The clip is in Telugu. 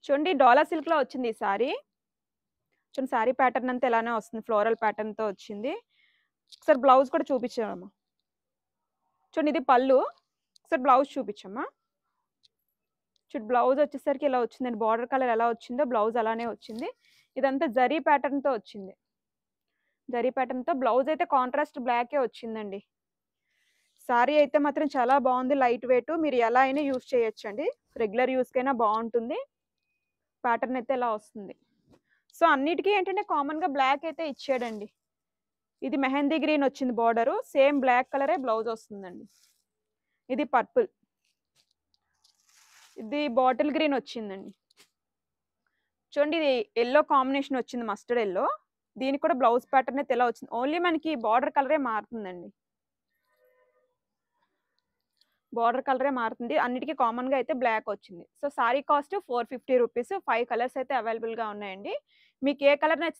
చూడండి డోలా సిల్క్‌లో వచ్చింది ఈ సారీ. చూడండి సారీ ప్యాటర్న్ అంతా ఇలానే వస్తుంది. ఫ్లోరల్ ప్యాటర్న్‌తో వచ్చింది. ఒకసారి బ్లౌజ్ కూడా చూపించావమ్మా. చూడండి ఇది పళ్ళు. ఒకసారి బ్లౌజ్ చూపించమ్మా. చూడు బ్లౌజ్ వచ్చేసరికి ఇలా వచ్చిందండి. బార్డర్ కలర్ ఎలా వచ్చిందో బ్లౌజ్ అలానే వచ్చింది. ఇదంతా జరీ ప్యాటర్న్‌తో వచ్చింది. జరీ ప్యాటర్న్‌తో బ్లౌజ్ అయితే కాంట్రాస్ట్ బ్లాకే వచ్చిందండి. సారీ అయితే మాత్రం చాలా బాగుంది. Light weight. మీరు ఎలా అయినా యూజ్ చేయొచ్చండి. రెగ్యులర్ యూజ్‌కైనా బాగుంటుంది. ప్యాటర్న్ అయితే ఇలా వస్తుంది. సో, అన్నిటికి ఏంటంటే కామన్‌గా బ్లాక్ అయితే ఇచ్చాడండి. ఇది మెహందీ గ్రీన్ వచ్చింది బార్డరు. సేమ్ బ్లాక్ కలరే బ్లౌజ్ వస్తుందండి. ఇది పర్పుల్. ఇది బాటిల్ గ్రీన్ వచ్చిందండి. చూడండి ఇది యెల్లో కాంబినేషన్ వచ్చింది మస్టర్డ్ యెల్లో. దీనికి కూడా బ్లౌజ్ ప్యాటర్న్ అయితే ఇలా వచ్చింది. ఓన్లీ మనకి బార్డర్ కలరే మారుతుందండి. బార్డర్ కలరే మారుతుంది. అన్నిటికి కామన్‌గా అయితే బ్లాక్ వచ్చింది. So, sorry cost 450 rupees. 5 colours అయితే అవైలబుల్‌గా ఉన్నాయండి. మీకు ఏ కలర్ నచ్చితే